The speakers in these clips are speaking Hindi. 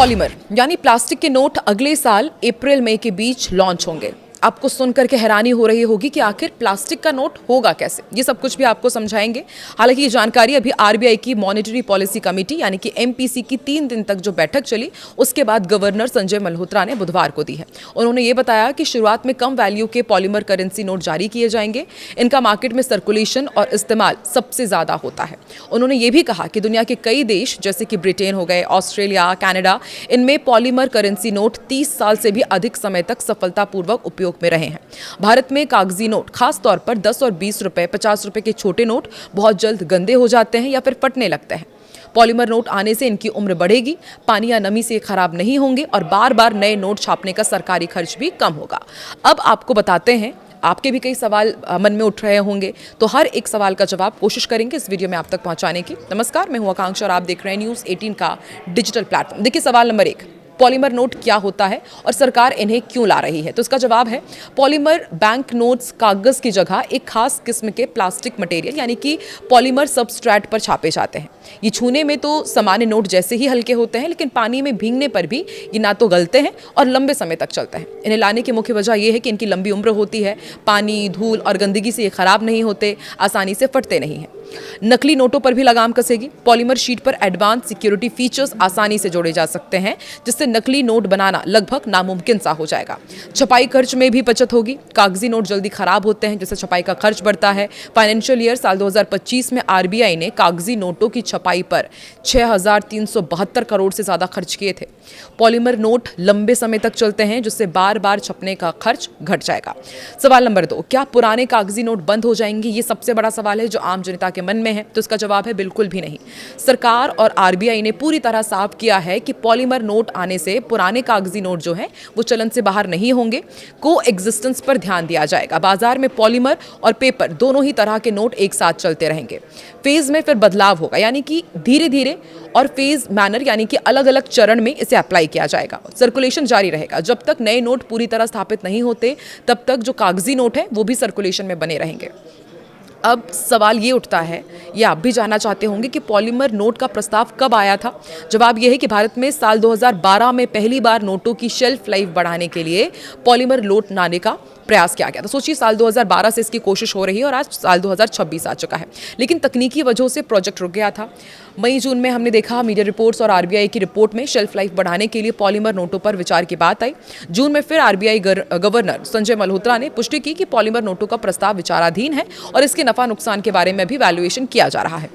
पॉलीमर यानी प्लास्टिक के नोट अगले साल अप्रैल मई के बीच लॉन्च होंगे। आपको सुनकर के हैरानी हो रही होगी कि आखिर प्लास्टिक का नोट होगा कैसे, ये सब कुछ भी आपको समझाएंगे। हालांकि ये जानकारी अभी आरबीआई की मॉनेटरी पॉलिसी कमेटी यानी कि एमपीसी की 3 दिन तक जो बैठक चली उसके बाद गवर्नर संजय मल्होत्रा ने बुधवार को दी है। उन्होंने ये बताया कि शुरुआत में कम वैल्यू के पॉलीमर करेंसी नोट जारी किए जाएंगे। इनका मार्केट में सर्कुलेशन और इस्तेमाल सबसे ज्यादा होता है। उन्होंने ये भी कहा कि दुनिया के कई देश जैसे कि ब्रिटेन हो गए, ऑस्ट्रेलिया, कनाडा, इनमें पॉलीमर करेंसी नोट 30 साल से भी अधिक समय तक सफलतापूर्वक उपयोग में रहे हैं। भारत में कागजी नोट, खास तौर पर 10 और 20 रुपए, 50 रुपए के छोटे नोट बहुत जल्द गंदे हो जाते हैं या फिर फटने लगते हैं। पॉलीमर नोट आने से इनकी उम्र बढ़ेगी, पानी या नमी से खराब नहीं होंगे और बार बार नए नोट छापने का सरकारी खर्च भी कम होगा। अब आपको बताते हैं, आपके भी कई सवाल मन में उठ रहे होंगे, तो हर एक सवाल का जवाब कोशिश करेंगे इस वीडियो में आप तक पहुंचाने की। नमस्कार, मैं हूं आकांक्षा और आप देख रहे हैं न्यूज़ 18 का डिजिटल प्लेटफॉर्म। देखिए, सवाल नंबर 1, पॉलीमर नोट क्या होता है और सरकार इन्हें क्यों ला रही है? तो इसका जवाब है, पॉलीमर बैंक नोट्स कागज की जगह एक खास किस्म के प्लास्टिक मटेरियल यानी कि पॉलीमर सबस्ट्रेट पर छापे जाते हैं। ये छूने में तो सामान्य नोट जैसे ही हल्के होते हैं, लेकिन पानी में भीगने पर भी ये ना तो गलते हैं और लंबे समय तक चलते हैं। इन्हें लाने की मुख्य वजह यह है कि इनकी लंबी उम्र होती है, पानी, धूल और गंदगी से ये खराब नहीं होते, आसानी से फटते नहीं हैं। नकली नोटों पर भी लगाम कसेगी। पॉलीमर शीट पर एडवांस सिक्योरिटी फीचर्स आसानी से जोड़े जा सकते हैं, जिससे नकली नोट बनाना लगभग नामुमकिन सा हो जाएगा। छपाई खर्च में भी बचत होगी। कागजी नोट जल्दी खराब होते हैं, जिससे छपाई का खर्च बढ़ता है। फाइनेंशियल ईयर साल 2025 में आरबीआई ने कागजी नोटों की छपाई पर 6,372 करोड़ से ज्यादा खर्च किए थे। पॉलीमर नोट लंबे समय तक चलते हैं, जिससे बार बार छपने का खर्च घट जाएगा। सवाल नंबर 2, क्या पुराने कागजी नोट बंद हो जाएंगे? ये सबसे बड़ा सवाल है जो आम जनता के मन में है। तो इसका जवाब है, बिल्कुल भी नहीं। सरकार और आरबीआई ने पूरी तरह साफ किया है कि पॉलीमर नोट आने से पुराने कागजी नोट जो हैं वो चलन से बाहर नहीं होंगे। को एग्जिस्टेंस पर ध्यान दिया जाएगा। बाजार में पॉलीमर और पेपर दोनों ही तरह के नोट एक साथ चलते रहेंगे। फेज में फिर बदलाव होगा, यानी कि धीरे धीरे, और फेज मैनर यानी कि अलग अलग चरण में इसे अप्लाई किया जाएगा। सर्कुलेशन जारी रहेगा। जब तक नए नोट पूरी तरह स्थापित नहीं होते, तब तक जो कागजी नोट है वो भी सर्कुलेशन में बने रहेंगे। अब सवाल ये उठता है, ये आप भी जानना चाहते होंगे कि पॉलीमर नोट का प्रस्ताव कब आया था। जवाब यह है कि भारत में साल 2012 में पहली बार नोटों की शेल्फ लाइफ बढ़ाने के लिए पॉलीमर नोट लाने का प्रयास किया गया। तो सोचिए, साल 2012 से इसकी कोशिश हो रही है और आज साल 2026 आ चुका है, लेकिन तकनीकी वजहों से प्रोजेक्ट रुक गया था। मई जून में हमने देखा मीडिया रिपोर्ट्स और आरबीआई की रिपोर्ट में शेल्फ लाइफ बढ़ाने के लिए पॉलीमर नोटों पर विचार की बात आई। जून में फिर आरबीआई गवर्नर संजय मल्होत्रा ने पुष्टि की कि पॉलीमर नोटों का प्रस्ताव विचाराधीन है और इसके नफा नुकसान के बारे में भी वैल्यूएशन किया जा रहा है।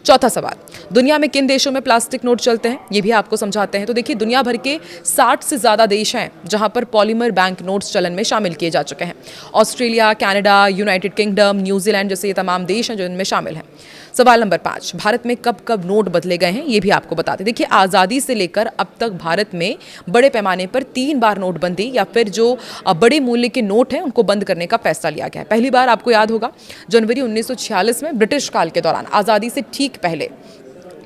चौथा सवाल, दुनिया में किन देशों में प्लास्टिक नोट चलते हैं, ये भी आपको समझाते हैं। तो देखिए, दुनिया भर के 60 से ज्यादा देश हैं जहां पर पॉलीमर बैंक नोट्स चलन में शामिल किए जा चुके हैं। Australia, Canada, United kingdom, New Zealand जैसे ये तमाम देश हैं जो इनमें शामिल हैं। सवाल नंबर 5, भारत में कब कब नोट बदले गए हैं, ये भी आपको बताते हैं। देखिए, आज़ादी से लेकर अब तक भारत में बड़े पैमाने पर 3 बार नोटबंदी या फिर जो बड़े मूल्य के नोट हैं उनको बंद करने का फैसला लिया गया है। पहली बार आपको याद होगा जनवरी 1946 में, ब्रिटिश काल के दौरान, आज़ादी से ठीक पहले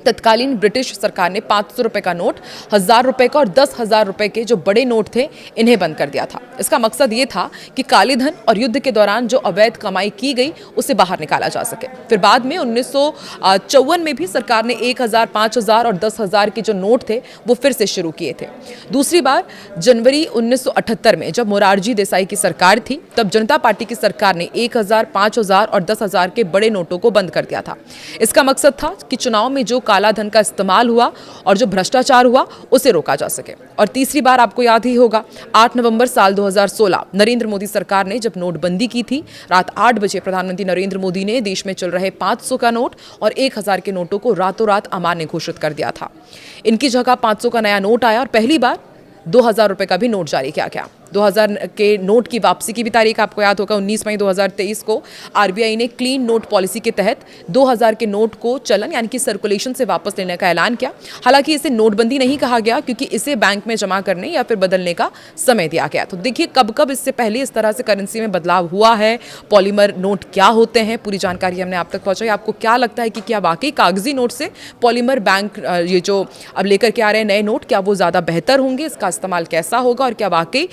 तत्कालीन ब्रिटिश सरकार ने 500 रुपए का नोट, 1000 रुपए का और 10,000 रुपए के जो बड़े नोट थे इन्हें बंद कर दिया था। इसका मकसद ये था कि काले धन और युद्ध के दौरान जो अवैध कमाई की गई उसे बाहर निकाला जा सके। फिर बाद में 1954 में भी सरकार ने 1000, 5000 और 10,000 के जो नोट थे वो फिर से शुरू किए थे। दूसरी बार जनवरी 1978 में जब मोरारजी देसाई की सरकार थी, तब जनता पार्टी की सरकार ने 1000, 5000 और 10,000 के बड़े नोटों को बंद कर दिया था। इसका मकसद था कि चुनाव में जो काला धन का इस्तेमाल हुआ और जो भ्रष्टाचार हुआ उसे रोका जा सके। और तीसरी बार आपको याद ही होगा, 8 नवंबर साल 2016 नरेंद्र मोदी सरकार ने जब नोटबंदी की थी, रात 8 बजे प्रधानमंत्री नरेंद्र मोदी ने देश में चल रहे 500 का नोट और 1000 के नोटों को रातों रात अमान्य घोषित कर दिया था। इनकी जगह 500 का नया नोट आया और पहली बार 2000 रुपए का भी नोट जारी किया गया। 2000 के नोट की वापसी की भी तारीख आपको याद होगा, 19 मई 2023 को आरबीआई ने क्लीन नोट पॉलिसी के तहत 2000 के नोट को चलन यानी कि सर्कुलेशन से वापस लेने का ऐलान किया। हालांकि इसे नोटबंदी नहीं कहा गया, क्योंकि इसे बैंक में जमा करने या फिर बदलने का समय दिया गया। तो देखिए, कब कब इससे पहले इस तरह से करेंसी में बदलाव हुआ है, पॉलीमर नोट क्या होते हैं, पूरी जानकारी हमने आप तक पहुंचाई। आपको क्या लगता है कि क्या वाकई कागजी नोट से पॉलीमर बैंक ये जो अब लेकर के आ रहे हैं नए नोट, क्या वो ज़्यादा बेहतर होंगे, इसका इस्तेमाल कैसा होगा और क्या वाकई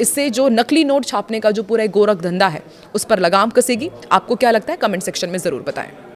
इससे जो नकली नोट छापने का जो पूरा गोरख धंधा है उस पर लगाम कसेगी? आपको क्या लगता है, कमेंट सेक्शन में जरूर बताएं।